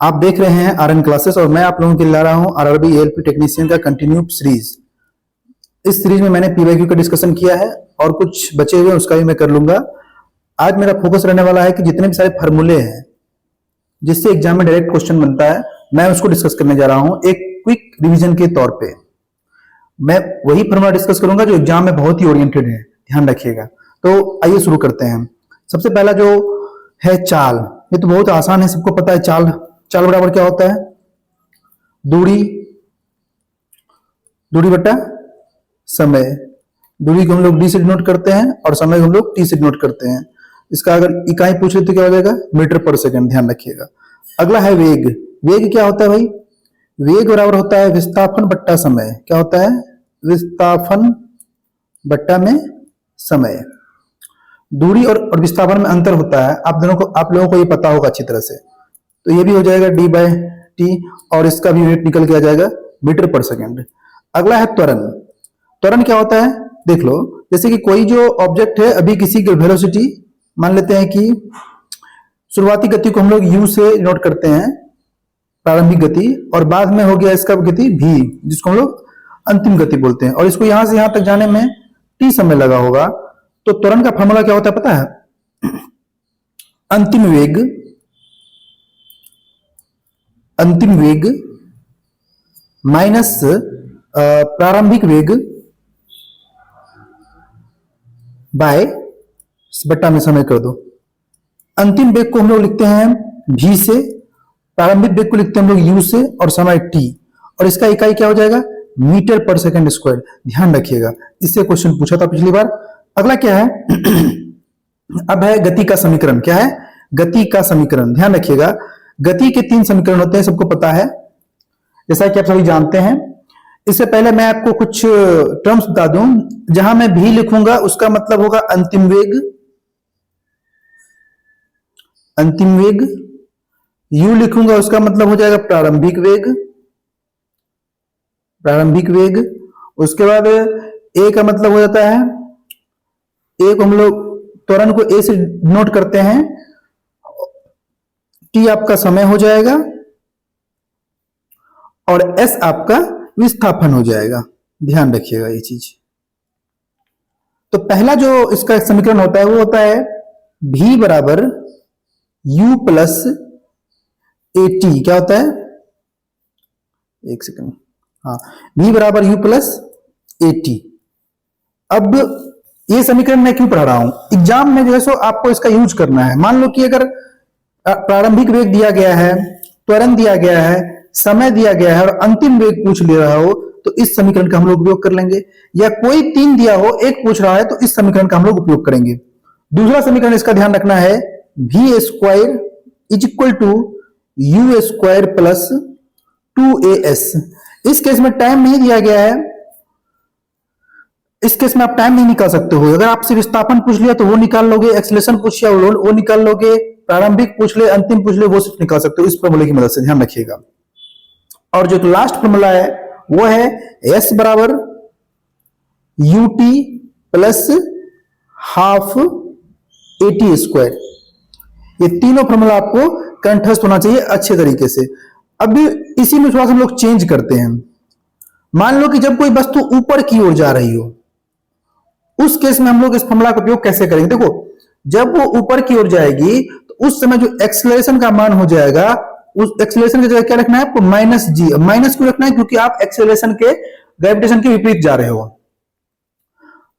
आप देख रहे हैं आरएन क्लासेस और मैं आप लोगों के लिए ला रहा हूं आरआरबी एएलपी टेक्नीशियन का कंटिन्यू सीरीज। इस सीरीज में मैंने पीवाईक्यू का डिस्कशन किया है और कुछ बचे हुए उसका भी मैं कर लूंगा। आज मेरा फोकस रहने वाला है कि जितने भी सारे फार्मूले हैं जिससे एग्जाम में डायरेक्ट क्वेश्चन बनता है, मैं उसको डिस्कस करने जा रहा हूं एक क्विक रिविजन के तौर पे। मैं वही फार्मूला डिस्कस करूंगा जो एग्जाम में बहुत ही ओरिएंटेड है, ध्यान रखिएगा। तो आइए शुरू करते हैं। सबसे पहला जो है चाल, ये तो बहुत आसान है, सबको पता है। चाल बराबर क्या होता है? दूरी बटा समय। दूरी को हम लोग डी से डिनोट करते हैं और समय को हम लोग टी से डिनोट करते हैं। इसका अगर इकाई पूछ ले तो क्या हो जाएगा? मीटर पर सेकंड, ध्यान रखिएगा। अगला है वेग। वेग क्या होता है भाई? वेग बराबर होता है विस्थापन बट्टा समय। क्या होता है? विस्थापन बट्टा में समय। दूरी और विस्थापन में अंतर होता है, आप लोगों को ये पता होगा अच्छी तरह से। तो ये भी हो जाएगा डी बाय टी और इसका भी यूनिट निकल के आ जाएगा मीटर पर सेकंड। अगला है त्वरण। त्वरण क्या होता है? देख लो, जैसे कि कोई जो ऑब्जेक्ट है, अभी किसी की वेलोसिटी मान लेते हैं कि शुरुआती गति को हम लोग यू से नोट करते हैं, प्रारंभिक गति, और बाद में हो गया इसका गति भी, जिसको हम लोग अंतिम गति बोलते हैं, और इसको यहां से यहां तक जाने में टी समय लगा होगा। तो त्वरण का फॉर्मूला क्या होता है पता है? अंतिम वेग माइनस प्रारंभिक वेग बाय बट्टा में समय कर दो। अंतिम वेग को हम लोग लिखते हैं v से, प्रारंभिक वेग को लिखते हैं हम लोग u से, और समय t, और इसका इकाई क्या हो जाएगा? मीटर पर सेकंड स्क्वायर। ध्यान रखिएगा, इससे क्वेश्चन पूछा था पिछली बार। अगला क्या है? अब है गति का समीकरण। क्या है? गति का समीकरण। ध्यान रखिएगा, गति के 3 समीकरण होते हैं, सबको पता है, जैसा कि आप सभी जानते हैं। इससे पहले मैं आपको कुछ टर्म्स बता दूं। जहां मैं भी लिखूंगा उसका मतलब होगा अंतिम वेग। यू लिखूंगा उसका मतलब हो जाएगा प्रारंभिक वेग। उसके बाद ए का मतलब हो जाता है, ए को हम लोग त्वरण को ए से नोट करते हैं, टी आपका समय हो जाएगा, और एस आपका विस्थापन हो जाएगा। ध्यान रखिएगा ये चीज। तो पहला जो इसका समीकरण होता है वो होता है v बराबर u प्लस ए टी। क्या होता है? एक सेकंड, हाँ, v बराबर u प्लस ए टी। अब ये समीकरण मैं क्यों पढ़ा रहा हूं? एग्जाम में जो है सो आपको इसका यूज करना है। मान लो कि अगर प्रारंभिक वेग दिया गया है, त्वरण दिया गया है, समय दिया गया है और अंतिम वेग पूछ ले रहा हो, तो इस समीकरण का हम लोग उपयोग कर लेंगे। या कोई 3 दिया हो, एक पूछ रहा है, तो इस समीकरण का हम लोग उपयोग करेंगे। दूसरा समीकरण इसका ध्यान रखना है, v square is equal to u square plus 2as। इस केस में टाइम नहीं दिया गया है, इस केस में आप टाइम नहीं निकाल सकते हो। अगर आपसे विस्थापन पूछ लिया तो वो निकाल लोगे, एक्सेलरेशन पूछ लिया वो निकाल लोगे, प्रारंभिक पूछ ले, अंतिम पूछ ले, वो सिर्फ निकाल सकते हो इस फॉर्मूले की मदद से। ध्यान रखिएगा। और जो लास्ट फॉर्मूला है वो है s बराबर ut plus half eighty square. ये तीनों फॉर्मूला आपको कंठस्थ होना चाहिए अच्छे तरीके से। अब इसी में थोड़ा सा हम लोग चेंज करते हैं। मान लो कि जब कोई वस्तु ऊपर की ओर जा रही हो, उस केस में हम लोग इस फॉर्मूला का उपयोग कैसे करेंगे? देखो, जब वो ऊपर की ओर जाएगी तो उस समय जो एक्सेलरेशन का मान हो जाएगा, उस एक्सेलरेशन की जगह क्या रखना है आपको? माइनस जी। माइनस क्यों रखना है? क्योंकि आप एक्सेलरेशन के, ग्रेविटेशन के विपरीत जा रहे हो।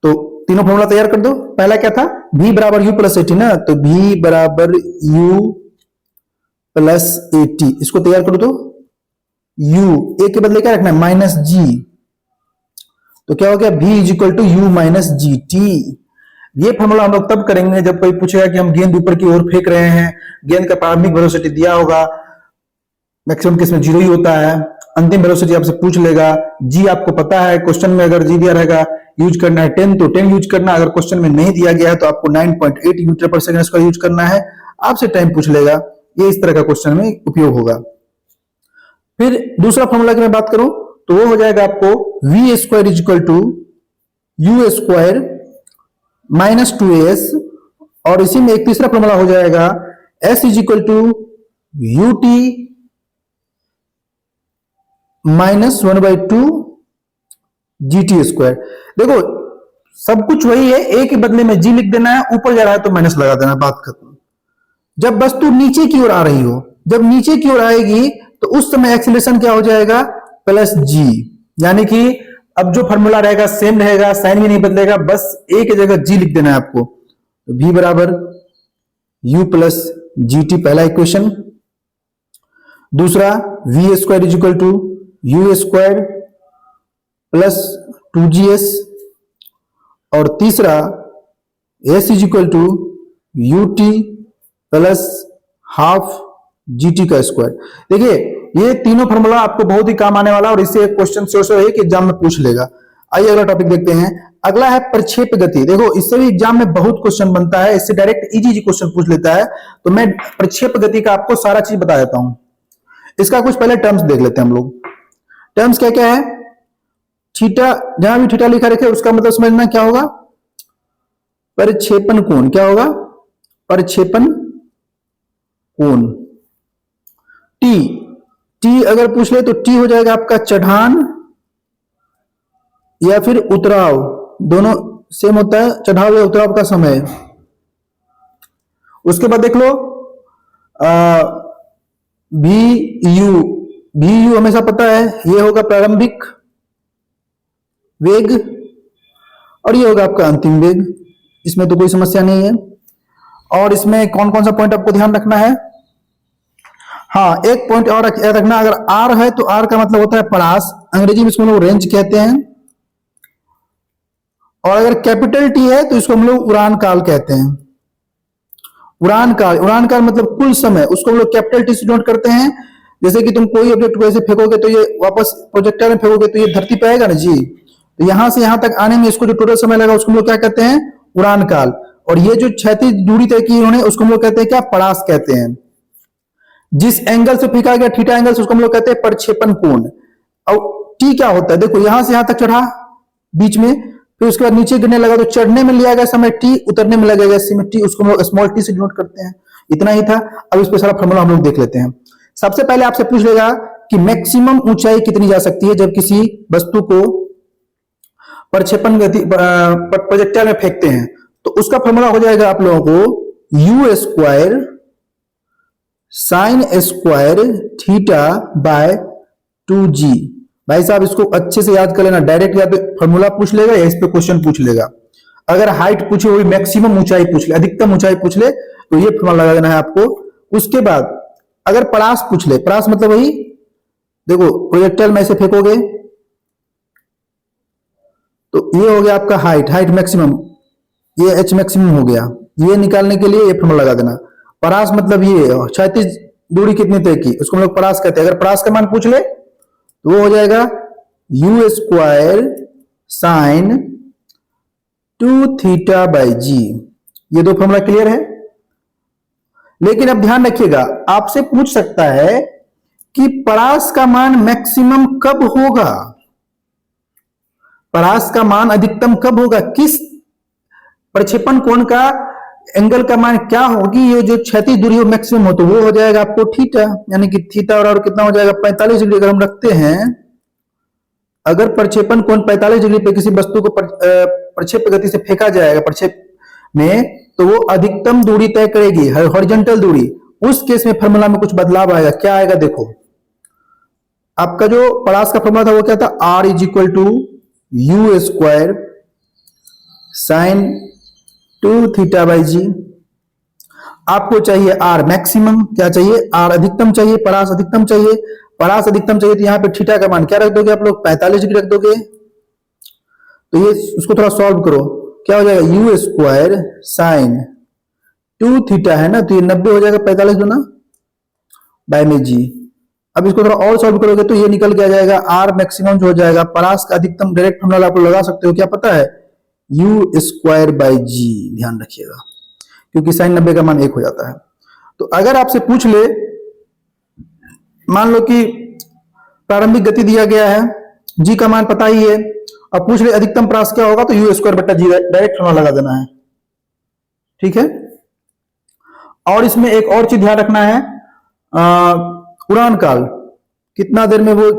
तो तीनों फॉर्मूला तैयार कर दो। पहला क्या था? v बराबर u प्लस एटी ना, तो v बराबर u प्लस एटी, इसको तैयार कर दो। u ए के बदले क्या रखना है? Minus g. तो क्या हो गया? v is equal to u minus g t. ये फॉर्मूला हम लोग तब करेंगे जब कोई पूछेगा कि हम गेंद ऊपर की ओर फेंक रहे हैं, गेंद का प्रारंभिक वेलोसिटी दिया होगा, मैक्सिमम केस में 0 ही होता है, अंतिम वेलोसिटी आपसे पूछ लेगा, जी आपको पता है, क्वेश्चन में अगर जी दिया रहेगा यूज करना है 10 तो 10 यूज करना, अगर क्वेश्चन में नहीं दिया गया है तो आपको 9.8 मीटर पर सेकंड का यूज करना है, आपसे टाइम पूछ लेगा। ये इस तरह का क्वेश्चन में उपयोग होगा। फिर दूसरा फॉर्मूला की मैं बात करूं तो वो हो जाएगा आपको v square is equal to u square minus 2as, और इसी में एक तीसरा फॉर्मूला हो जाएगा s is equal to u t -1/2 GT square. देखो सब कुछ वही है, ए के बदले में जी लिख देना है, ऊपर जा रहा है तो माइनस लगा देना है, बात खत्म। जब वस्तु नीचे की ओर आ रही हो, जब नीचे की ओर आएगी तो उस समय एक्सीलरेशन क्या हो जाएगा, प्लस जी। यानी कि अब जो फॉर्मूला रहेगा सेम रहेगा, साइन भी नहीं बदलेगा, बस ए की जगह जी लिख देना है आपको। तो v बराबर u प्लस जी टी, पहला इक्वेशन। दूसरा v square is equal to u square plus 2g's, और तीसरा s is equal to u t plus half g t का स्क्वायर। देखिए ये तीनों फॉर्मूला आपको बहुत ही काम आने वाला है और इससे एक क्वेश्चन श्योर है कि एग्जाम में पूछ लेगा। आइए अगला टॉपिक देखते हैं। अगला है प्रक्षेप गति। देखो इससे भी एग्जाम में बहुत क्वेश्चन बनता है, इससे डायरेक्ट इजी क्वेश्चन पूछ लेता है। तो मैं प्रक्षेप गति का आपको सारा चीज बता देता हूं। इसका कुछ पहले टर्म्स देख लेते हैं हम लोग। टर्म्स क्या क्या है, थीटा, जहां भी थीटा लिखा रखे उसका मतलब समझना क्या होगा, प्रक्षेपण कोण। क्या होगा, प्रक्षेपण कोण। टी, टी अगर पूछ ले तो टी हो जाएगा आपका चढ़ान या फिर उतराव, दोनों सेम होता है, चढ़ाव या उतराव का समय। उसके बाद देख लो भी यू हमेशा पता है, ये होगा प्रारंभिक वेग और ये होगा आपका अंतिम वेग, इसमें तो कोई समस्या नहीं है। और इसमें कौन कौन सा पॉइंट आपको ध्यान रखना है, हाँ एक पॉइंट और याद रखना, अगर आर है तो आर का मतलब होता है परास, अंग्रेजी में इसको लोग रेंज कहते हैं। और अगर कैपिटल टी है तो इसको हम लोग उड़ान काल कहते हैं। उड़ान काल मतलब कुल समय, उसको हम लोग कैपिटल टी से नोट करते हैं। जैसे कि तुम कोई ऑब्जेक्ट को ऐसे फेंकोगे तो ये वापस प्रोजेक्टर में फेंकोगे तो ये धरती पे आएगा ना जी, तो यहां से यहां तक आने में इसको जो टोटल समय लगा उसको हम लोग क्या कहते हैं, उड़ान काल। और ये जो क्षैतिज दूरी तय की उन्होंने उसको हम लोग कहते हैं क्या, परास कहते हैं। जिस एंगल से फेंका गया थीटा एंगल से उसको हम लोग कहते हैं प्रक्षेपण कोण। और टी क्या होता है, देखो यहां से यहां तक चढ़ा बीच में, फिर उसके बाद नीचे गिरने लगा तो चढ़ने में लिया गया समय टी, उतरने में लगेगा समय टी, उसको हम लोग स्मॉल टी से डिनोट करते हैं। इतना ही था। अब इस पे सारा फॉर्मूला हम लोग देख लेते हैं। सबसे पहले आपसे पूछ लेगा कि मैक्सिमम ऊंचाई कितनी जा सकती है जब किसी वस्तु को प्रक्षेपण गति प्रोजेक्टाइल में फेंकते हैं, तो उसका फॉर्मूला हो जाएगा आप लोगों को you square sine square theta by 2g। भाई साहब इसको अच्छे से याद कर लेना, डायरेक्ट या तो फॉर्मूला पूछ लेगा या इस पे क्वेश्चन पूछ लेगा। अगर हाइट पूछे वो भी मैक्सिमम ऊंचाई पूछ ले, अधिकतम ऊंचाई पूछ ले तो ये फॉर्मूला लगा देना है आपको। उसके बाद अगर परास पूछ ले, परास मतलब वही, देखो प्रोजेक्टाइल में से फेंकोगे तो ये हो गया आपका हाइट मैक्सिमम, ये एच मैक्सिमम हो गया। ये निकालने के लिए ये फॉर्मूला लगा देना। परास मतलब ये क्षैतिज दूरी कितनी तय की, उसको हम लोग परास कहते हैं। अगर परास का मान पूछ ले तो वो हो जाएगा u square sine 2 theta by g. ये दो फॉर्मूला क्लियर है। लेकिन अब ध्यान रखिएगा, आपसे पूछ सकता है कि परास का मान मैक्सिमम कब होगा, परास का मान अधिकतम कब होगा, किस प्रक्षेपण कोण का एंगल का मान क्या होगी, ये जो क्षैतिज दूरी हो मैक्सिमम हो, तो वो हो जाएगा आपको थीटा। यानी कि थीटा और कितना हो जाएगा 45 डिग्री। अगर हम रखते हैं, अगर प्रक्षेपण कोण 45 डिग्री पे किसी वस्तु को प्रक्षेप गति से फेंका जाएगा प्रक्षेप में, तो वो अधिकतम दूरी तय करेगी, हॉरिजॉन्टल दूरी। उस केस में फॉर्मूला में कुछ बदलाव आएगा। क्या आएगा, देखो आपका जो परास का फॉर्मूला था वो क्या था, R is equal to u square sine 2 theta by g. आपको चाहिए आर मैक्सिमम, क्या चाहिए, आर अधिकतम चाहिए, परास अधिकतम चाहिए। परास अधिकतम चाहिए तो यहां पे थीटा का मान क्या रख दोगे आप लोग, 45 डिग्री रख दोगे। तो ये उसको थोड़ा सॉल्व करो, क्या हो जाएगा, यू स्क्वायर साइन 2 थीटा है ना, तो ये 90 हो जाएगा 45 गुना बाय में जी। अब इसको थोड़ा और सॉल्व करोगे तो ये निकल के आ जाएगा आर मैक्सिमम जो हो जाएगा, परास का अधिकतम डायरेक्ट फॉर्मूला आप लगा सकते हो, क्या पता है, यू स्क्वायर बाई जी। ध्यान रखिएगा क्योंकि साइन 90 का मान 1 हो जाता है। तो अगर आपसे पूछ ले, मान लो कि प्रारंभिक गति दिया गया है, जी का मान पता ही है, अब पूछ ले अधिकतम परास क्या होगा, तो यू स्क्वायर बटा जी डायरेक्ट फॉर्मूला लगा देना है। ठीक है। और इसमें एक और चीज ध्यान रखना है, उड़ान काल, कितना देर में वो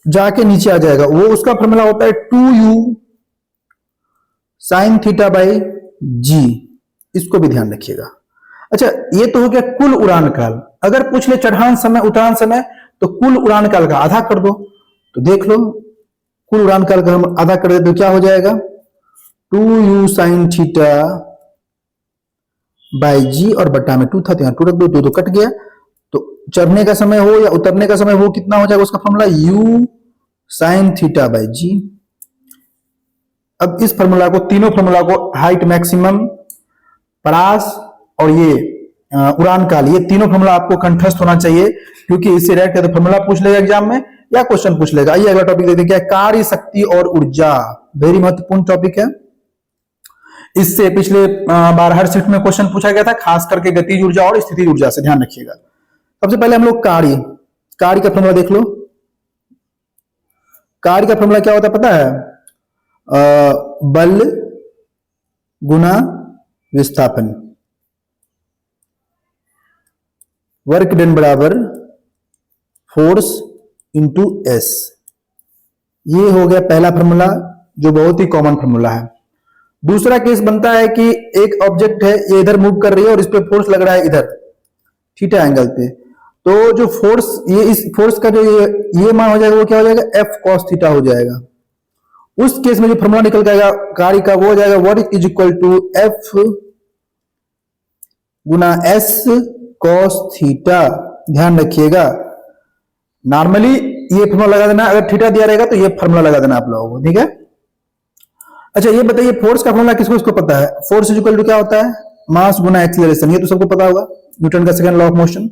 जाके नीचे आ जाएगा, वो उसका फॉर्मूला होता है 2u साइन थीटा बाई जी। इसको भी ध्यान रखिएगा। अच्छा, ये तो हो गया कुल उड़ान काल। अगर पूछ ले चढ़ान समय उतरान समय, तो कुल उड़ान काल का आधा कर दो। तो देख लो, कुल उड़ान काल का हम आधा कर दे तो क्या हो जाएगा, 2u साइन थीटा बाई जी, और बट्टा में 2 था तो यहाँ 2 रख दो, 2 तो कट गया। तो चढ़ने का समय हो या उतरने का समय हो, कितना हो जाएगा उसका formula, u sine theta by g. अब इस फॉर्मूला को, तीनों फॉर्मूला को, हाइट मैक्सिमम, परास और ये उड़ान काल, ये तीनों फॉर्मूला आपको कंठस्थ होना चाहिए, क्योंकि इससे डायरेक्ट या तो फॉर्मूला पूछ लेगा एग्जाम में या क्वेश्चन पूछ लेगा। आइए अगला टॉपिक देखते हैं, क्या है, कार्य शक्ति और ऊर्जा। वेरी महत्वपूर्ण टॉपिक है। इससे पिछले बार हर शिफ्ट में क्वेश्चन पूछा गया था, खास करके गतिज ऊर्जा और स्थितिज ऊर्जा से, ध्यान रखिएगा। सबसे पहले हम लोग कार्य का फॉर्मूला देख लो। कार्य का फॉर्मूला क्या होता है पता है, बल गुना विस्थापन, वर्क डन बराबर फोर्स इंटू एस। ये हो गया पहला फॉर्मूला, जो बहुत ही कॉमन फॉर्मूला है। दूसरा केस बनता है कि एक ऑब्जेक्ट है, ये इधर मूव कर रही है और इस पे फोर्स लग रहा है इधर थीटा एंगल पे, तो जो फोर्स, ये इस फोर्स का जो ये मान हो जाएगा, वो क्या हो जाएगा, एफ कॉस थीटा हो जाएगा। उस केस में जो फॉर्मूला निकल जाएगा कार्य का, वो हो जाएगा work is equal to F गुना एस कॉस थीटा। ध्यान रखिएगा, नॉर्मली ये फॉर्मूला लगा देना, अगर थीटा दिया रहेगा तो ये फॉर्मूला लगा देना आप लोगों को, ठीक है। अच्छा, ये बताइए फोर्स का फॉर्मूला किसको किसको पता है, फोर्स इज इक्वल टू क्या होता है, मास गुना एक्सीलरेशन, ये तो सबको पता होगा, न्यूटन का सेकंड लॉ ऑफ मोशन।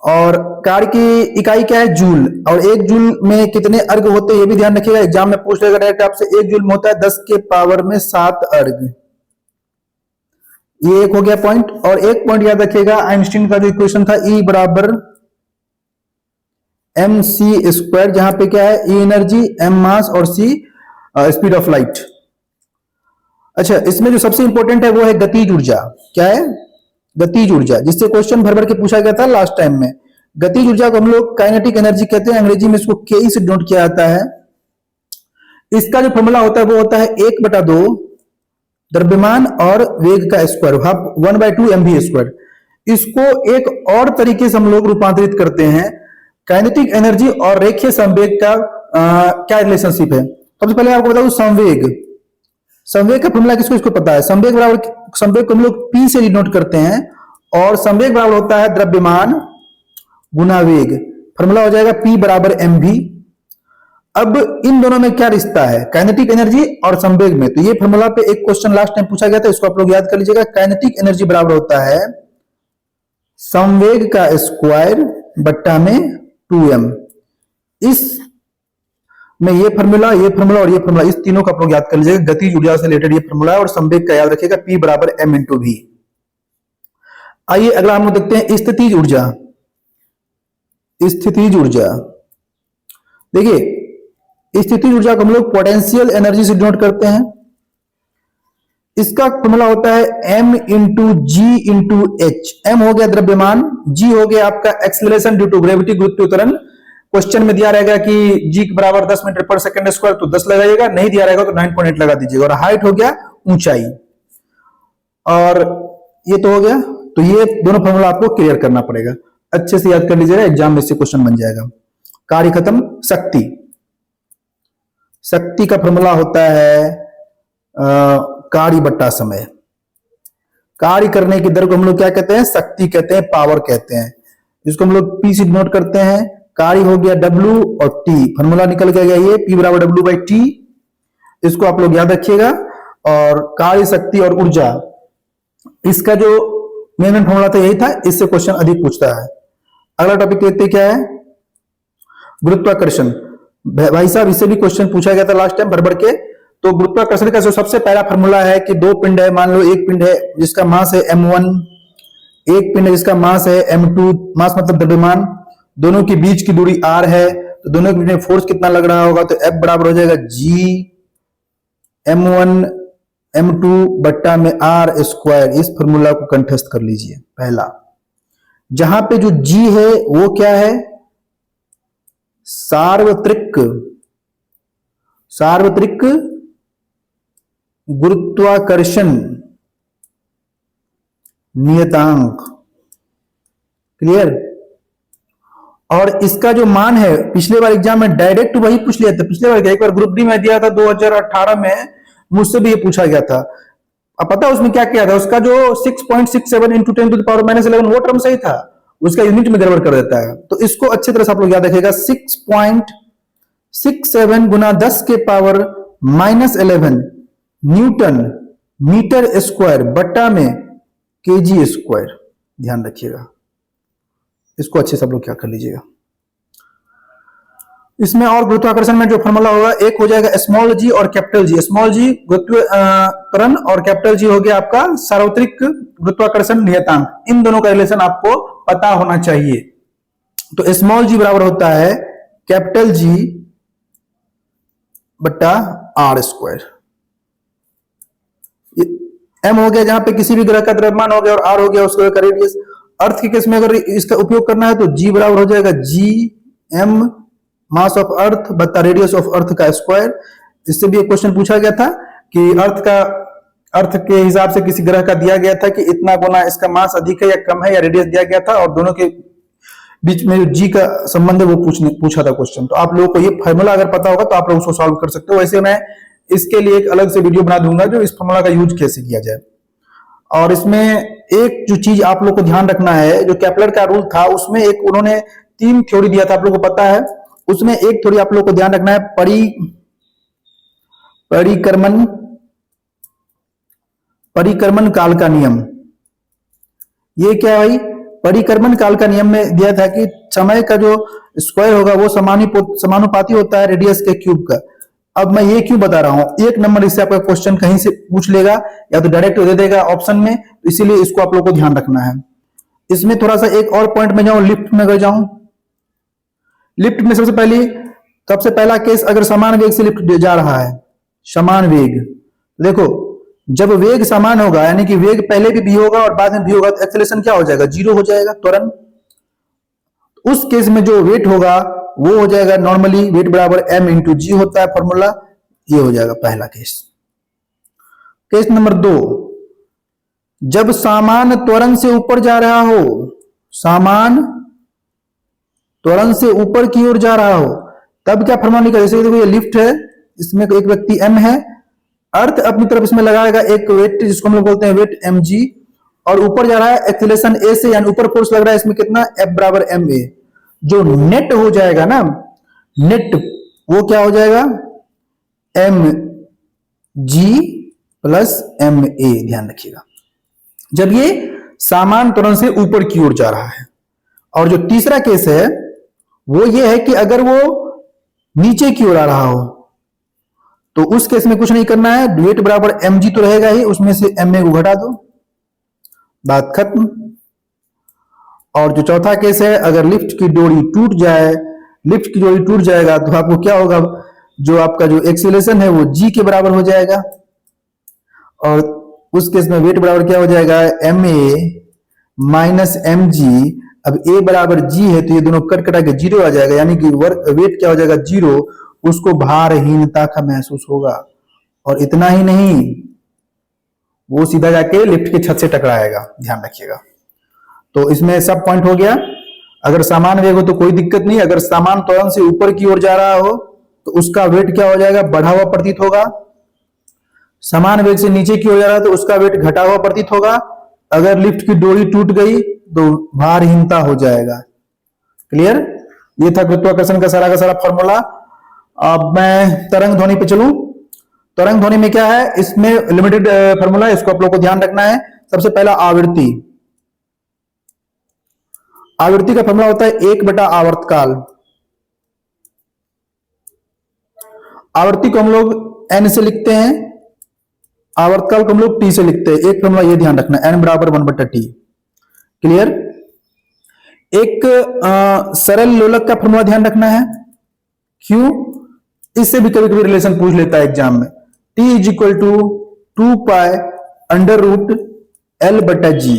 और कार्य की इकाई क्या है, जूल, और एक जूल में कितने अर्घ होते हैं ये भी ध्यान रखिएगा, एग्जाम में पूछ लेगा डायरेक्ट आपसे। एक जूल में होता है 10 के पावर में 7 अर्घ। ये एक हो गया पॉइंट। और एक पॉइंट याद रखिएगा, आइंस्टीन का जो इक्वेशन था, E बराबर mc स्क्वायर, जहां पे क्या है, E एनर्जी, m मास और c स्पीड ऑफ लाइट। अच्छा, इसमें जो सबसे इंपॉर्टेंट है वो है गतिज ऊर्जा। क्या है, गतिज ऊर्जा, जिससे क्वेश्चन भर भर के पूछा गया था लास्ट टाइम में। गतिज ऊर्जा को हम लोग काइनेटिक एनर्जी कहते हैं, अंग्रेजी में इसको के से डिनोट किया जाता है। इसका जो फॉर्मूला होता है वो होता है 1/2 द्रव्यमान और वेग का स्क्वायर, 1/2 mv स्क्वायर। इसको एक और तरीके से हम लोग रूपांतरित करते हैं, काइनेटिक एनर्जी और रेखीय संवेग का क्या रिलेशनशिप है। सबसे पहले आपको बता दूं, संवेग का फॉर्मूला किसको किसको पता है, संवेग को हम लोग P से डिनोट करते हैं, और संवेग बराबर होता है द्रव्यमान गुना वेग। फॉर्मूला हो जाएगा P बराबर mv। अब इन दोनों में क्या रिश्ता है, काइनेटिक एनर्जी और संवेग में, तो ये फॉर्मूला पे एक क्वेश्चन लास्ट टाइम पूछा गया था, इसको आप लोग याद कर लीजिएगा। काइनेटिक एनर्जी बराबर होता है संवेग का स्क्वायर बट्टा में 2m। इस में ये फॉर्मूला और ये फॉर्मूला, इस तीनों का आप लोग याद कर लीजिएगा। गतिज ऊर्जा से रिलेटेड ये फॉर्मूला है, और संवेग का याद रखिएगा, P बराबर m इंटू v। आइए अगला हम लोग देखते हैं स्थितिज ऊर्जा। स्थितिज ऊर्जा, देखिए स्थितिज ऊर्जा को हम लोग पोटेंशियल एनर्जी से डिनोट करते हैं। इसका फॉर्मूला होता है m इंटू जी इंटू एच। m हो गया द्रव्यमान, g हो गया आपका एक्सीलरेशन ड्यू टू ग्रेविटी, गुरुत्वीय त्वरण। क्वेश्चन में दिया रहेगा कि g के बराबर 10 मीटर पर सेकंड स्क्वायर, तो 10 लगाइएगा, नहीं दिया रहेगा तो 9.8 लगा दीजिएगा। और हाइट हो गया ऊंचाई, और ये तो हो गया। तो ये दोनों फॉर्मूला आपको क्लियर करना पड़ेगा, अच्छे से याद कर लीजिएगा, एग्जाम में से क्वेश्चन बन जाएगा। कार्य खत्म। शक्ति का फॉर्मूला होता है कार्य बट्टा समय। कार्य करने की दर को हम लोग क्या कहते हैं, शक्ति कहते हैं, पावर कहते हैं, जिसको हम लोग P से डिनोट करते हैं। कार्य हो गया W और T, फॉर्मूला निकल के गया ये P बराबर W/T। इसको आप लोग याद रखिएगा। और कार्य, शक्ति और ऊर्जा, इसका जो मेन फॉर्मूला था यही था, इससे क्वेश्चन अधिक पूछता है। अगला टॉपिक देखते हैं, क्या है, गुरुत्वाकर्षण। भाई साहब, इससे भी क्वेश्चन पूछा गया था लास्ट टाइम भर भर के। तो गुरुत्वाकर्षण का जो सबसे पहला फॉर्मूला है कि दो पिंड है, मान लो एक पिंड है जिसका मास है m1, एक पिंड है जिसका मास है m2, मास मतलब द्रव्यमान, दोनों के बीच की दूरी r है, तो दोनों के बीच में फोर्स कितना लग रहा होगा, तो F बराबर हो जाएगा G m1 m2 बट्टा में r स्क्वायर। इस फॉर्मूला को कंठस्थ कर लीजिए। पहला, जहां पे जो G है वो क्या है, सार्वत्रिक सार्वत्रिक गुरुत्वाकर्षण नियतांक। क्लियर। और इसका जो मान है, पिछले बार एग्जाम में डायरेक्ट वही पूछ लिया था। पिछले बार क्या, एक बार ग्रुप डी में दिया था 2018 में, मुझसे भी ये पूछा गया था। अब पता है उसमें क्या किया था, उसका जो 6.67 इंटू 10⁻11 वो टर्म सही था, उसका यूनिट में गड़बड़ कर देता है। तो इसको अच्छी तरह से आप लोग याद रखिएगा, 6.67 गुना 10 के पावर -11 न्यूटन मीटर स्क्वायर बट्टा में केजी स्क्वायर। ध्यान रखिएगा, इसको अच्छे से आप लोग क्या कर लीजिएगा। इसमें और गुरुत्वाकर्षण में जो फॉर्मूला होगा, एक हो जाएगा स्मॉल जी और कैपिटल जी। स्मॉल जी गुरुत्वाकर्षण और कैपिटल जी हो गया आपका सार्वत्रिक गुरुत्वाकर्षण नियतांक। इन दोनों का रिलेशन आपको पता होना चाहिए। तो स्मॉल जी बराबर होता है कैपिटल जी बट्टा आर स्क्वायर। एम हो गया जहां पे किसी भी ग्रह का द्रव्यमान हो गया, और आर हो गया उस ग्रह का रेडियस। अर्थ के केस में अगर इसका उपयोग करना है तो जी बराबर हो जाएगा G M mass of earth बत्ता रेडियस ऑफ अर्थ का स्क्वायर। इससे भी एक क्वेश्चन पूछा गया था कि अर्थ के हिसाब से किसी ग्रह का दिया गया था कि इतना गुना इसका मास अधिक है या कम है, या रेडियस दिया गया था, और दोनों के बीच में जो जी का संबंध है वो पूछा था क्वेश्चन। तो आप लोगों को ये फॉर्मूला अगर पता होगा तो आप लोग उसको सॉल्व कर सकते हो। वैसे मैं इसके लिए एक अलग से वीडियो बना दूंगा जो इस फॉर्मूला का यूज कैसे किया जाए। और इसमें एक जो चीज आप लोग को ध्यान रखना है, जो केपलर का रूल था उसमें एक उन्होंने 3 थ्योरी दिया था, आप लोग को पता है। उसमें एक थ्योरी आप लोग को ध्यान रखना है, परिक्रमण काल का नियम। ये क्या है भाई, परिक्रमण काल का नियम में दिया था कि समय का जो स्क्वायर होगा वो समानुपाती होता है रेडियस के क्यूब का। अब मैं ये क्यों बता रहा हूं, 1 नंबर इससे आपका क्वेश्चन कहीं से पूछ लेगा या तो डायरेक्ट दे देगा ऑप्शन में, तो इसीलिए इसको आप लोग को ध्यान रखना है। इसमें थोड़ा सा एक और पॉइंट में जाऊं, लिफ्ट में अगर जाऊं, लिफ्ट में सबसे पहला केस, अगर समान वेग से लिफ्ट जा रहा है, समान वेग, देखो जब वेग समान होगा यानी कि वेग पहले भी v होगा और बाद में v होगा, तो एक्सेलरेशन क्या हो जाएगा, 0 हो जाएगा, त्वरण। उस केस में जो वेट होगा वो हो जाएगा, नॉर्मली वेट बराबर m इंटू जी होता है फॉर्मूला। ये हो जाएगा पहला केस। केस नंबर 2, जब सामान त्वरण से ऊपर जा रहा हो, सामान त्वरण से ऊपर की ओर जा रहा हो, तब क्या फॉर्मूला निकलेगा। जैसे देखो ये लिफ्ट है, इसमें एक व्यक्ति m है, अर्थ अपनी तरफ इसमें लगाएगा एक वेट जिसको हम लोग बोलते हैं वेट mg, और ऊपर जा रहा है एक्सीलरेशन a से, यानी ऊपर फोर्स लग रहा है इसमें कितना, F बराबर ma। जो नेट हो जाएगा ना, नेट वो क्या हो जाएगा, mg प्लस ma। ध्यान रखिएगा जब ये सामान त्वरण से ऊपर की ओर जा रहा है। और जो तीसरा केस है वो ये है कि अगर वो नीचे की ओर आ रहा हो, तो उस केस में कुछ नहीं करना है, वेट बराबर mg तो रहेगा ही, उसमें से ma को घटा दो, बात खत्म। और जो चौथा केस है, अगर लिफ्ट की डोरी टूट जाए, लिफ्ट की डोरी टूट जाएगा तो आपको क्या होगा, जो आपका जो एक्सीलरेशन है वो g के बराबर हो जाएगा, और उस केस में वेट बराबर क्या हो जाएगा, ma माइनस mg। अब a बराबर g है तो ये दोनों कट कटा के 0 आ जाएगा, यानी कि वेट क्या हो जाएगा, 0। उसको भारहीनता का महसूस होगा, और इतना ही नहीं, वो सीधा जाके लिफ्ट के छत से टकराएगा। ध्यान रखिएगा। तो इसमें सब पॉइंट हो गया। अगर सामान वेग हो तो कोई दिक्कत नहीं, अगर सामान त्वरण से ऊपर की ओर जा रहा हो तो उसका वेट क्या हो जाएगा, बढ़ा हुआ प्रतीत होगा। समान वेग से नीचे की ओर जा रहा है तो उसका वेट घटा हुआ प्रतीत होगा। अगर लिफ्ट की डोरी टूट गई तो भारहीनता हो जाएगा। क्लियर। ये था गुरुत्वाकर्षण का सारा फॉर्मूला। अब मैं तरंग ध्वनि पे चलूं। तरंग ध्वनि में क्या है, इसमें लिमिटेड फॉर्मूला है, इसको आप लोग को ध्यान रखना है। सबसे पहला आवृत्ति, आवृत्ति का फॉर्मूला होता है 1/आवर्तकाल। आवृत्ति को हम लोग n से लिखते हैं, आवर्तकाल को हम लोग t से लिखते हैं। एक फॉर्मूला ये ध्यान रखना, n बराबर 1/t। क्लियर। एक सरल लोलक का फॉर्मूला ध्यान रखना है, क्यों, इससे भी कभी कभी रिलेशन पूछ लेता है एग्जाम में। t is equal to 2π√L/g।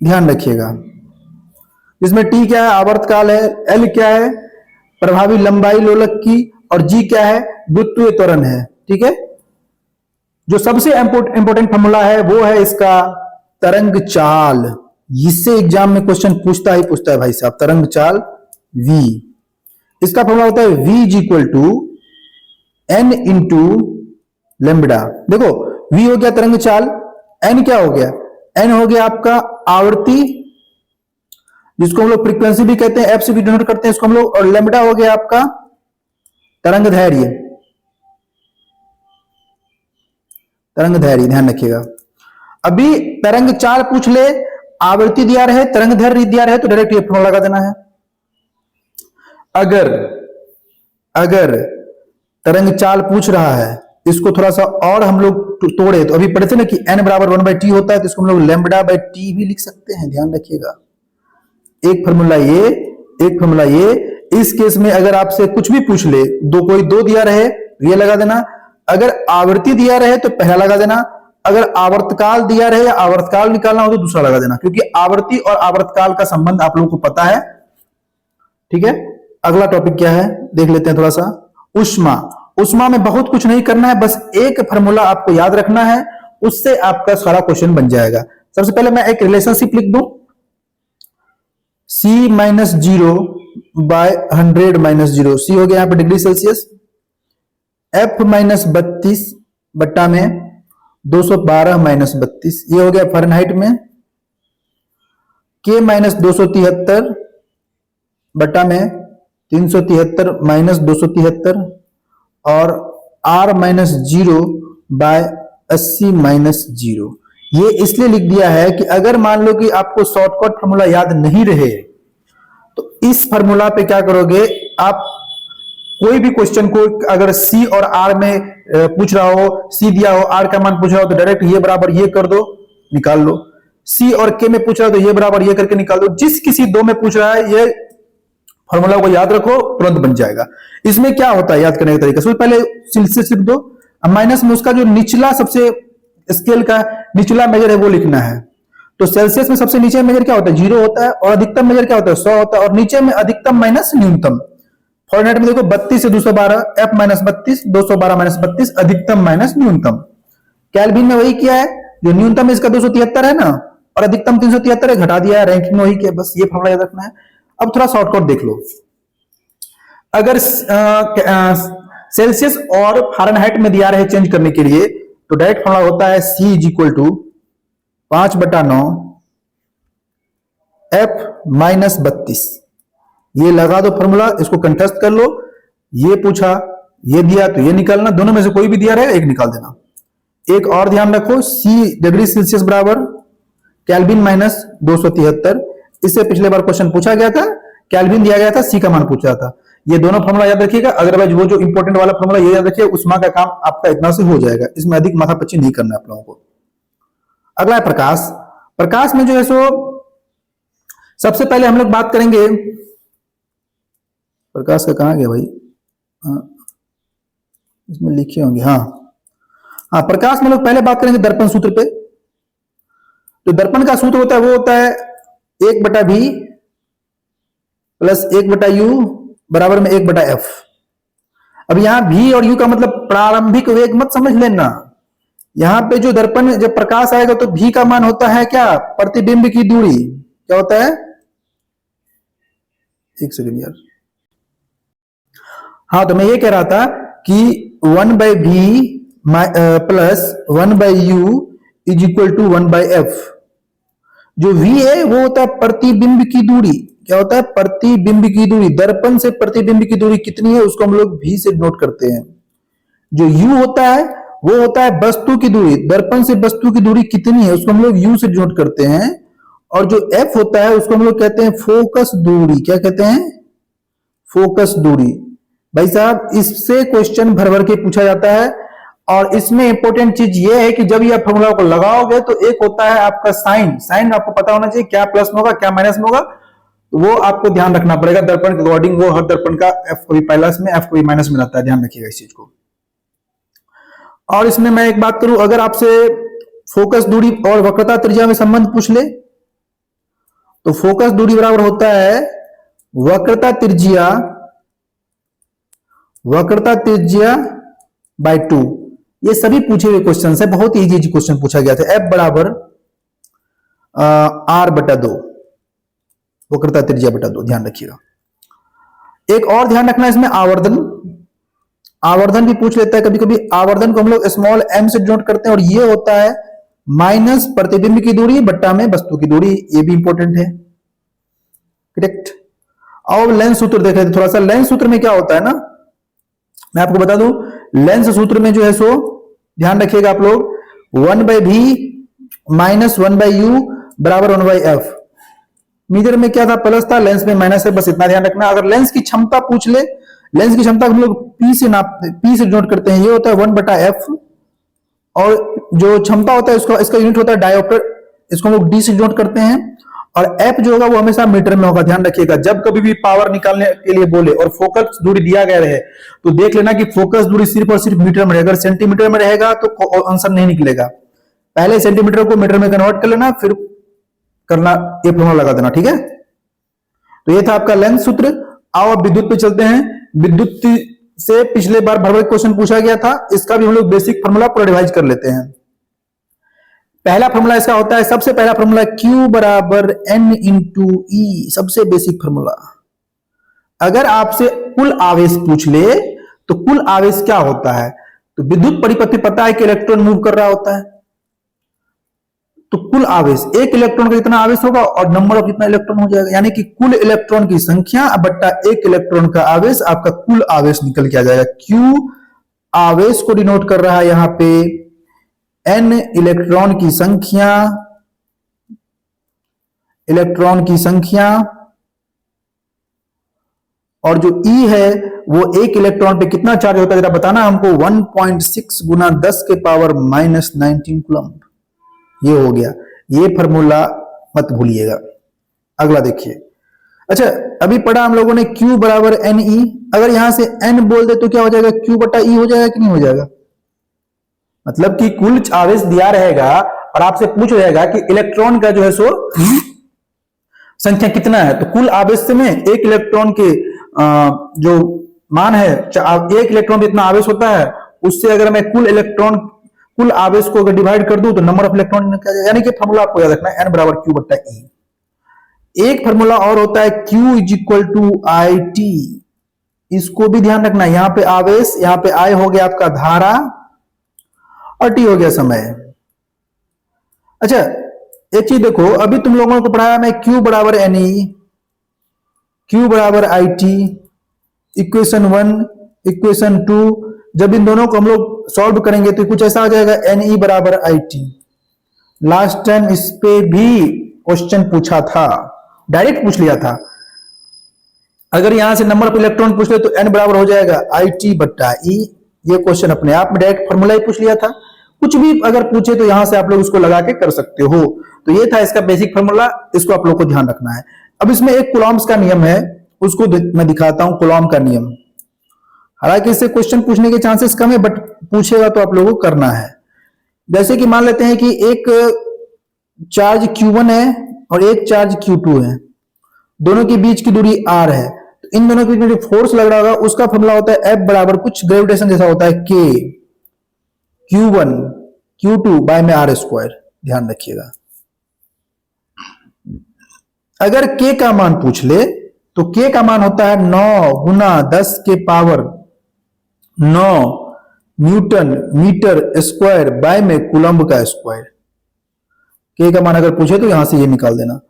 ध्यान रखिएगा, इसमें t क्या है, आवर्तकाल है, L क्या है, प्रभावी लंबाई लोलक की, और जी क्या है, गुरुत्वीय त्वरण है। ठीक है, जो सबसे इंपोर्टेंट फॉर्मूला है वो है इसका तरंग चाल। इससे एग्जाम में क्वेश्चन पूछता है भाई साहब, तरंग चाल v। इसका फॉर्मूला होता है v is equal to n into lambda. देखो v हो गया तरंग चाल, n क्या हो गया, n हो गया आपका आवर्ती, जिसको हम लोग फ्रीक्वेंसी भी कहते हैं, f से भी डिनोट करते हैं इसको हम लोग, और लेम्बडा हो गया आपका तरंग धैर्य। तरंग धैर्य ध्यान रखिएगा। अभी तरंग चाल पूछ ले, आवृत्ति दिया रहे, तरंग धैर्य दिया रहे, तो डायरेक्ट ये फॉर्मूला लगा देना है। अगर तरंग चाल पूछ रहा है, इसको थोड़ा सा और हम लोग तोड़े, तो अभी पढ़े थे ना कि n बराबर 1/t होता है, तो इसको हम लोग लैम्बडा बाई टी भी लिख सकते हैं, ध्यान रखिएगा। एक फॉर्मूला ये, एक फॉर्मूला ये। इस केस में अगर आपसे कुछ भी पूछ ले, कोई दो दिया रहे ये लगा देना, अगर आवृत्ति दिया रहे तो पहला लगा देना, अगर आवर्तकाल दिया रहे या आवर्तकाल निकालना हो तो दूसरा लगा देना, क्योंकि आवर्ती और आवर्तकाल का संबंध आप लोगों को पता है। ठीक है, अगला टॉपिक क्या है देख लेते हैं थोड़ा सा। ऊष्मा। ऊष्मा में बहुत कुछ नहीं करना है, बस एक फॉर्मूला आपको याद रखना है, उससे आपका सारा क्वेश्चन बन जाएगा। सबसे पहले मैं एक रिलेशनशिप लिख दूं, C माइनस 0 बाय 100 माइनस 0। सी हो गया यहां पर डिग्री सेल्सियस, F माइनस 32 बट्टा में 212 माइनस 32, ये हो गया फ़ारेनहाइट में। K माइनस 273 बट्टा में 373 माइनस 273, और R माइनस 0 बाय 80 माइनस 0। ये इसलिए लिख दिया है कि अगर मान लो कि आपको शॉर्टकट फॉर्मूला याद नहीं रहे, तो इस फॉर्मूला पे क्या करोगे आप, कोई भी क्वेश्चन को अगर C और R में पूछ रहा हो, C दिया हो, R का मान पूछ रहा हो, तो डायरेक्ट ये बराबर ये कर दो, निकाल लो। C और K में पूछ रहा हो तो ये बराबर ये करके निकाल दो। जिस किसी दो में पूछ रहा है, ये फॉर्मूला को याद रखो, तुरंत बन जाएगा। इसमें क्या होता है याद करने का तरीका, सबसे पहले सेल्सियस लिख दो, माइनस में उसका जो निचला सबसे स्केल का निचला मेजर है वो लिखना है। तो सेल्सियस में सबसे नीचे मेजर क्या होता है, 0 होता है, और अधिकतम मेजर क्या होता है, 100 होता है, और नीचे में अधिकतम माइनस न्यूनतम। फ़ारेनहाइट में देखो 32 से 212, F माइनस 32, 212 माइनस 32, अधिकतम माइनस न्यूनतम। केल्विन में वही किया है, जो न्यूनतम इसका 273 है ना, और अधिकतम 373 है, घटा दिया है, रैंकिंग में वही किया, बस ये फॉर्मूला याद रखना है। अब थोड़ा शॉर्टकट देख लो, अगर सेल्सियस और फ़ारेनहाइट में दिया रहे चेंज करने के लिए, तो डायरेक्ट फॉर्मूला होता है C is equal to 5/9 F minus 32। ये लगा दो फॉर्मूला, इसको कंठस्थ कर लो। ये पूछा, ये दिया तो ये निकालना, दोनों में से कोई भी दिया रहेगा एक निकाल देना। एक और ध्यान रखो, C डिग्री सेल्सियस बराबर केल्विन माइनस 273। इससे पिछले बार क्वेश्चन पूछा गया था, केल्विन दिया गया था, C का मान पूछा था। ये दोनों फॉर्मूला याद रखिएगा, अदरवाइज वो जो इंपॉर्टेंट वाला फॉर्मूला ये याद रखिए, ऊष्मा का काम आपका इतना से हो जाएगा, इसमें अधिक माथापच्ची नहीं करना है आप लोगों को। अगला है प्रकाश। प्रकाश में जो है सो सबसे पहले हम लोग बात करेंगे, प्रकाश का कहां गया भाई, इसमें लिखे होंगे, हाँ प्रकाश में लोग पहले बात करेंगे दर्पण सूत्र पे। तो दर्पण का सूत्र होता है, वो होता है 1/v प्लस 1/u बराबर में 1/f। अब यहां v और u का मतलब प्रारंभिक वेग मत समझ लेना, यहां पे जो दर्पण जब प्रकाश आएगा तो v का मान होता है क्या, प्रतिबिंब की दूरी। क्या होता है, एक सेकंड यार, हाँ तो मैं ये कह रहा था कि 1/v plus 1/u is equal to 1/f। जो v है वो होता है प्रतिबिंब की दूरी। क्या होता है, प्रतिबिंब की दूरी। दर्पण से प्रतिबिंब की दूरी कितनी है उसको हम लोग v से नोट करते हैं। जो u होता है वो होता है वस्तु की दूरी। दर्पण से वस्तु की दूरी कितनी है उसको हम लोग u से नोट करते हैं। और जो f होता है उसको हम लोग कहते हैं फोकस दूरी। क्या कहते हैं, फोकस दूरी। भाई साहब इससे क्वेश्चन भर भर के पूछा जाता है, और इसमें इंपॉर्टेंट चीज ये है कि जब ये फॉर्मूला को लगाओगे तो एक होता है आपका साइन। साइन आपको पता होना चाहिए, क्या प्लस में होगा क्या माइनस में होगा, तो वो आपको ध्यान रखना पड़ेगा। दर्पण के अकॉर्डिंग वो हर दर्पण का एफ कभी प्लस में एफ कभी माइनस में रहता है, ध्यान रखिएगा इस चीज को। और इसमें मैं एक बात करूं, अगर आपसे फोकस दूरी और वक्रता त्रिज्या में संबंध पूछ ले तो फोकस दूरी बराबर होता है वक्रता त्रिज्या वक्रता त्रिज्या बाय 2। ये सभी पूछे हुए क्वेश्चन है, बहुत इजी क्वेश्चन पूछा गया था। F बराबर R बटा 2, वक्रता त्रिज्या बटा 2, ध्यान रखिएगा। एक और ध्यान रखना इसमें, आवर्धन, आवर्धन भी पूछ लेता है कभी कभी। आवर्धन को हम लोग स्मॉल m से डिनोट करते हैं और ये होता है माइनस प्रतिबिंब की दूरी बट्टा में वस्तु की दूरी, ये भी इंपॉर्टेंट है, करेक्ट। अब लेंस सूत्र देख रहे थे थोड़ा सा। लेंस सूत्र में क्या होता है ना, मैं आपको बता दूं, लेंस सूत्र में जो है सो ध्यान रखिएगा आप लोग, 1/v माइनस 1/u बराबर 1/f। मीटर में क्या था, प्लस था, लेंस में माइनस है, बस इतना ध्यान रखना। अगर लेंस की क्षमता पूछ ले, लेंस की क्षमता हम लोग P से नोट करते हैं, ये होता है 1/f। और जो क्षमता होता है इसको, इसका यूनिट होता है डायोप्टर, इसको हम लोग D से नोट करते हैं। और F जो होगा वो हमेशा मीटर में होगा, ध्यान रखिएगा। जब कभी भी पावर निकालने के लिए बोले और फोकस दूरी दिया गया रहे तो देख लेना कि फोकस दूरी सिर्फ और सिर्फ मीटर में रहेगा। अगर सेंटीमीटर में रहेगा तो आंसर नहीं निकलेगा। पहले सेंटीमीटर को मीटर में कन्वर्ट कर लेना, फिर करना, ये फॉर्मूला लगा देना, ठीक है। तो ये था आपका लेंस सूत्र। आओ अब विद्युत पे चलते हैं। विद्युत से पिछले बार भर क्वेश्चन पूछा गया था, इसका भी हम लोग बेसिक फॉर्मूला पूरा रिवाइज कर लेते हैं। पहला फॉर्मूला इसका होता है, सबसे पहला फॉर्मूला Q बराबर N इंटू E, सबसे बेसिक फॉर्मूला। अगर आपसे कुल आवेश पूछ ले तो कुल आवेश क्या होता है, तो विद्युत परिपथ पे पता है कि इलेक्ट्रॉन मूव कर रहा होता है, तो कुल आवेश, एक इलेक्ट्रॉन का कितना आवेश होगा और नंबर ऑफ कितना इलेक्ट्रॉन हो जाएगा, यानी कि कुल इलेक्ट्रॉन की संख्या बट्टा एक इलेक्ट्रॉन का आवेश, आपका कुल आवेश निकल के आ जाएगा। Q आवेश को डिनोट कर रहा है यहां पे N इलेक्ट्रॉन की संख्या, इलेक्ट्रॉन की संख्या, और जो E है वो एक इलेक्ट्रॉन पे कितना चार्ज होता है जरा बताना हमको, 1.6 गुना 10 के पावर माइनस 19 कूलम्ब। ये हो गया, ये फॉर्मूला मत भूलिएगा। अगला देखिए, अच्छा अभी पढ़ा हम लोगों ने Q बराबर NE, अगर यहां से N बोल दे तो क्या हो जाएगा, Q बटा E हो जाएगा कि नहीं हो जाएगा। मतलब कि कुल आवेश दिया रहेगा और आपसे पूछ रहेगा कि इलेक्ट्रॉन का जो है सो संख्या कितना है, तो कुल आवेश में एक इलेक्ट्रॉन के जो मान है, एक इलेक्ट्रॉन पे इतना आवेश होता है, उससे अगर मैं कुल आवेश को अगर डिवाइड कर दूं तो नंबर ऑफ इलेक्ट्रॉन निकल जाएगा। यानी कि फॉर्मूला आपको याद रखना है, N बराबर Q बट्टा E। एक फॉर्मूला और होता है Q is equal to IT, इसको भी ध्यान रखना। यहां पे आवेश, यहां पे I हो गया आपका धारा और T हो गया समय। अच्छा एक चीज देखो, अभी तुम लोगों को पढ़ाया मैं Q बराबर NE, Q बराबर IT, इक्वेशन 1, इक्वेशन 2, जब इन दोनों को हम लोग सॉल्व करेंगे तो कुछ ऐसा आ जाएगा, NE बराबर IT। लास्ट टाइम इस पे भी क्वेश्चन पूछा था, डायरेक्ट पूछ लिया था। अगर यहां से नंबर ऑफ इलेक्ट्रॉन पूछ ले तो N बराबर हो जाएगा IT बट्टा E। ये क्वेश्चन अपने आप में डायरेक्ट फॉर्मूला ही पूछ लिया था। कुछ भी अगर पूछे तो यहां से आप लोग उसको लगा के कर सकते हो। तो ये था इसका बेसिक फॉर्मूला, इसको आप लोग को ध्यान रखना है। अब इसमें एक कूलॉम्स का नियम है, उसको मैं दिखाता हूं, कूलॉम का नियम। हालांकि इससे क्वेश्चन पूछने के चांसेस कम है, बट पूछेगा तो आप लोगों को करना है। जैसे कि मान लेते हैं कि एक चार्ज Q1 है और एक चार्ज Q2 है, दोनों के बीच की दूरी R है, तो इन दोनों के बीच में जो फोर्स लग रहा होगा उसका फॉर्मूला होता है F बराबर कुछ ग्रेविटेशन जैसा होता है K Q1 Q2 बाय में R स्क्वायर। ध्यान रखिएगा, अगर K का मान पूछ ले तो K का मान होता है 9 गुना 10 के power 9 newton metre square by में कूलम्ब का स्क्वायर। K का मान अगर पूछे तो यहां से ये निकाल देना।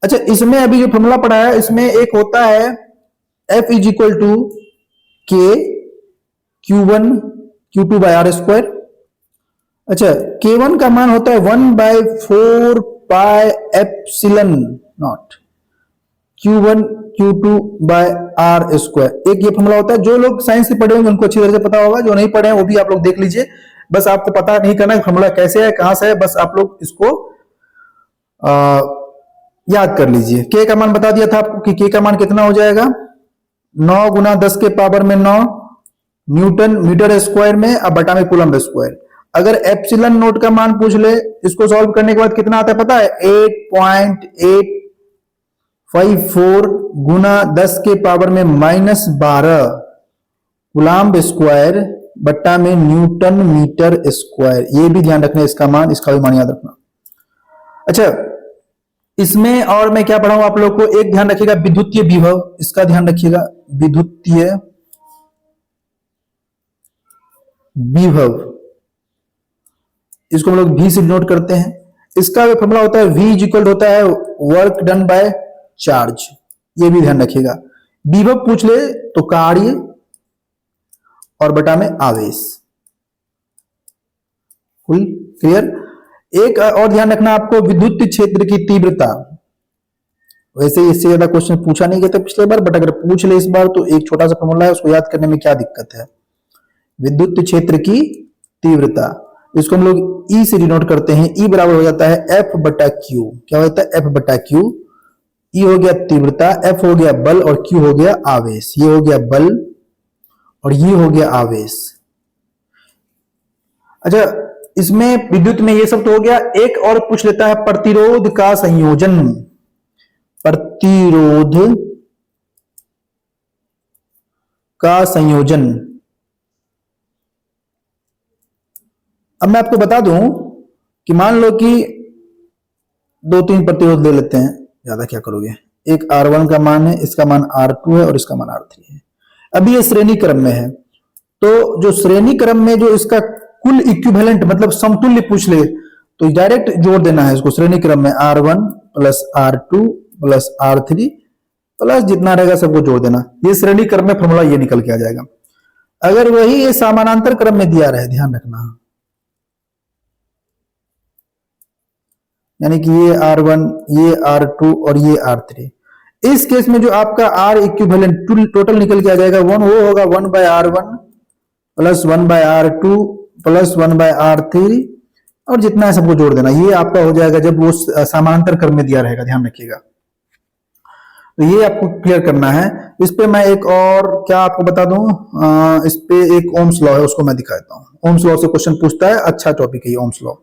अच्छा इसमें अभी जो फॉर्मूला पढ़ा है इसमें एक होता है F is equal to K Q1 Q2 by R square. अच्छा K1 का मान होता है 1/4 pi epsilon naught Q1 Q2 by R square. एक ये फॉर्मूला होता है, जो लोग साइंस से पढ़े होंगे उनको अच्छी तरह से पता होगा, जो नहीं पढ़े हैं वो भी आप लोग देख लीजिए। बस आपको पता नहीं करना है फॉर्मूला कैसे है, कहां से है, बस आप लोग इसको याद कर लीजिए। K का मान बता दिया था आपको कि K का मान कितना हो जाएगा, 9 गुना 10 के पावर में 9 न्यूटन मीटर स्क्वायर में अब बटा में कूलम्ब स्क्वायर। अगर एप्सिलॉन नोट का मान पूछ ले, इसको सॉल्व करने के बाद कितना आता है पता है, 8.854 गुना 10 के पावर में -12 कूलम्ब स्क्वायर बट्टा में न्यूटन मीटर स्क्वायर, ये भी ध्यान रखना है, इसका मान, इसका भी मान याद रखना। अच्छा, इसमें और मैं क्या पढ़ाऊं आप लोग को, एक ध्यान रखिएगा विद्युतीय विभव, इसका ध्यान रखिएगा, विद्युतीय विभव, इसको हम लोग V से डिनोट करते हैं। इसका फॉर्मूला होता है V इज इक्वल होता है वर्क डन बाय चार्ज, ये भी ध्यान रखिएगा। विभव पूछ ले तो कार्य और बटा में आवेश। Full clear. एक और ध्यान रखना आपको, विद्युत क्षेत्र की तीव्रता, वैसे इससे ज्यादा क्वेश्चन पूछा नहीं गया था पिछले बार, बट अगर पूछ ले इस बार तो एक छोटा सा फॉर्मूला है, उसको याद करने में क्या दिक्कत है। विद्युत क्षेत्र की तीव्रता, इसको हम लोग E से डिनोट करते हैं। E बराबर हो जाता है F बटा Q। क्या होता है? F बटा Q। E हो गया तीव्रता, F हो गया बल और Q हो गया आवेश। ये हो गया बल और ये हो गया आवेश। अच्छा, इसमें विद्युत में ये सब तो हो गया। एक और पूछ लेता है प्रतिरोध का संयोजन। प्रतिरोध का संयोजन। अब मैं आपको बता दूं कि मान लो कि 2-3 प्रतिरोध ले लेते हैं, ज्यादा क्या करोगे। एक R1 का मान है, इसका मान R2 है और इसका मान R3 है। अभी ये श्रेणी क्रम में है, तो जो श्रेणी क्रम में जो इसका कुल इक्विवेलेंट मतलब समतुल्य पूछ ले तो डायरेक्ट जोड़ देना है इसको श्रेणी क्रम में, R1 plus R2 plus R3 plus जितना रहेगा सबको जोड़ देना। ये श्रेणी क्रम में फॉर्मूला ये निकल के आ जाएगा। अगर वही ये समानांतर क्रम में दिया रहे, ध्यान रखना, यानी कि ये R1, ये R2 और ये R3, इस केस में जो आपका R इक्विवेलेंट टोटल निकल के आ जाएगा वो होगा 1/R1 plus 1/R2 plus 1/R3 और जितना है सबको जोड़ देना। ये आपका हो जाएगा जब वो समानांतर क्रम में दिया रहेगा, ध्यान रखिएगा। तो ये आपको क्लियर करना है। इस पे मैं एक और क्या आपको बता दूं, इस पे एक ओम्स लॉ है, उसको मैं दिखा देता हूं। ओम्स लॉ से क्वेश्चन पूछता है, अच्छा टॉपिक है ये ओम्स लॉ।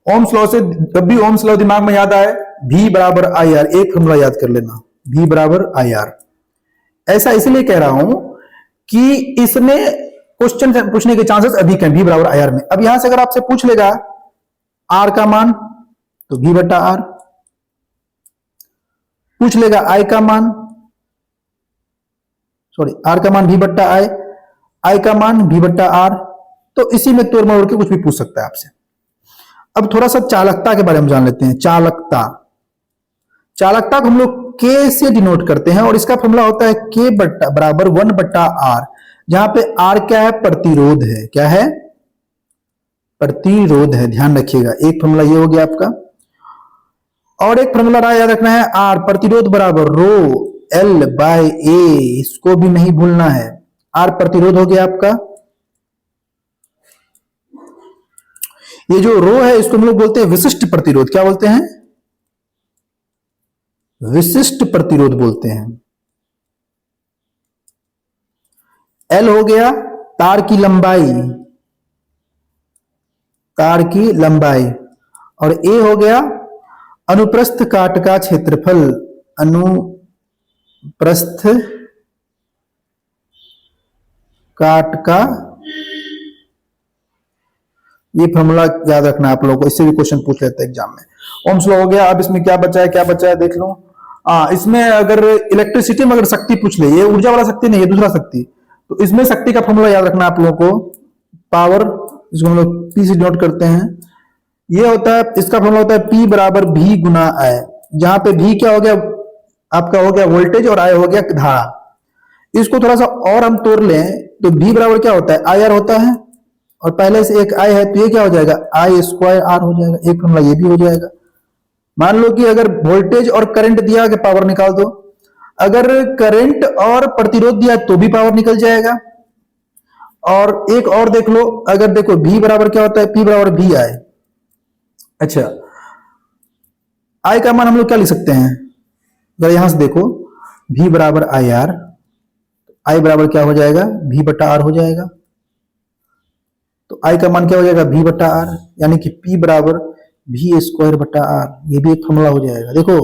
ओम्स लॉ से जब भी ओम्स लॉ दिमाग में याद आए, V बराबर IR, एक फॉर्मूला याद कर लेना, V बराबर IR। ऐसा इसलिए कह रहा हूं कि इसमें क्वेश्चन पूछने के चांसेस अधिक हैं V बराबर IR में। अब यहां से अगर आपसे पूछ लेगा R का मान तो V बटा R, पूछ लेगा I का मान, सॉरी R का मान V बट्टा I का मान V बट्टा R, तो इसी में तोड़ मरोड़ के कुछ भी पूछ सकता है आपसे। अब थोड़ा सा चालकता के बारे में जान लेते हैं। चालकता, चालकता को हम लोग K से डिनोट करते हैं और इसका फॉर्मूला होता है K बराबर 1/R, जहां पे R क्या है? प्रतिरोध है। क्या है? प्रतिरोध है, ध्यान रखिएगा। एक फॉर्मूला ये हो गया आपका, और एक फॉर्मूला याद रखना है R प्रतिरोध बराबर रो L बाय A, इसको भी नहीं भूलना है। R प्रतिरोध हो गया आपका। ये जो रो है इसको हम लोग बोलते हैं विशिष्ट प्रतिरोध। क्या बोलते हैं? विशिष्ट प्रतिरोध बोलते हैं। L हो गया तार की लंबाई, तार की लंबाई, और A हो गया अनुप्रस्थ काट का क्षेत्रफल, अनुप्रस्थ काट का, ये फॉर्मूला याद रखना आप लोगों को, इससे भी क्वेश्चन पूछ लेते हैं एग्जाम में। ओम्स लॉ हो गया। अब इसमें क्या बचा है, क्या बचा है देख लो। इसमें अगर इलेक्ट्रिसिटी में अगर शक्ति पूछ ले, ये ऊर्जा वाला शक्ति नहीं है, दूसरा शक्ति, तो इसमें शक्ति का फॉर्मूला याद रखना आप लोगों को, पावर, इसको हम लोग P से डिनोट करते हैं। ये होता है, इसका फॉर्मूला होता है P बराबर V गुना I, जहां पे V क्या हो गया आपका, हो गया वोल्टेज और I हो गया धारा। इसको थोड़ा सा और हम तोड़ लें तो V बराबर क्या होता है? IR होता है, और पहले से एक I है तो ये क्या हो जाएगा? I स्क्वायर R हो जाएगा। एक फॉर्मूला ये भी हो जाएगा। मान लो कि अगर वोल्टेज और करंट दिया कि पावर निकाल दो, अगर करंट और प्रतिरोध दिया तो भी पावर निकल जाएगा। और एक और देख लो, अगर देखो V बराबर क्या होता है? P बराबर VI। अच्छा, I का मान हम लोग क्या लिख सकते हैं? अगर यहां से देखो V बराबर IR, I बराबर क्या हो जाएगा? V बटा R हो जाएगा। तो I का मान क्या हो जाएगा? V बटा R, यानी कि P बराबर V स्क्वायर बटा R। ये भी एक फॉर्मूला हो जाएगा। देखो,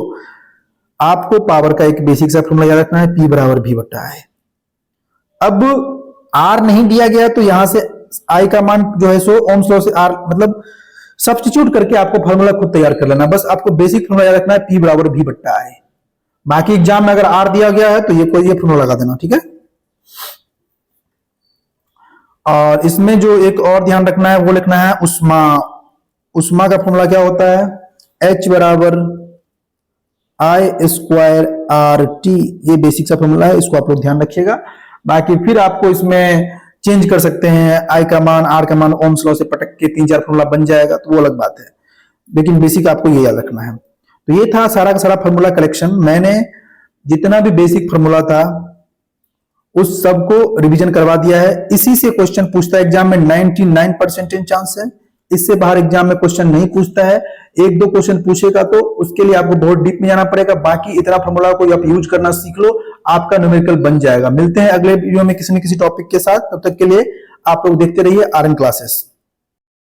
आपको पावर का एक बेसिक सा फॉर्मूला याद रखना है, P बराबर V बटा I। अब आर नहीं दिया गया तो यहां से आई का मान जो है सो ओम्स लॉ से आर मतलब सब्स्टिट्यूट करके आपको फॉर्मूला खुद तैयार कर लेना। बस आपको बेसिक फॉर्मूला याद रखना है, P बराबर V बट्टा I। बाकी एग्जाम में अगर आर दिया गया है तो ये फॉर्मूला लगा देना, ठीक है। और इसमें जो एक और ध्यान रखना है वो लिखना है उष्मा। उष्मा का फॉर्मूला क्या होता है, H बराबर I स्क्वायर आर टी। ये बेसिक सा फॉर्मूला है, इसको आप लोग ध्यान रखिएगा। बाकी फिर आपको इसमें चेंज कर सकते हैं, I का मान R का मान ओम्स लॉ से पटक के 3-4 फॉर्मूला बन जाएगा तो वो अलग बात है, लेकिन बेसिक आपको ये याद रखना है। तो ये था सारा का सारा फॉर्मूला कलेक्शन। मैंने जितना भी बेसिक फॉर्मूला था उस सबको रिवीजन करवा दिया है। इसी से क्वेश्चन पूछता है एग्जाम में, 99% चांस है। इससे बाहर एग्जाम में क्वेश्चन नहीं पूछता है। 1-2 क्वेश्चन पूछेगा तो उसके लिए आपको बहुत डीप में जाना पड़ेगा। बाकी इतना फॉर्मूला को आप यूज करना सीख लो, आपका न्यूमेरिकल बन जाएगा। मिलते हैं अगले वीडियो में किसी न किसी टॉपिक के साथ, तब तक के लिए आप लोग देखते रहिए आरएन क्लासेस।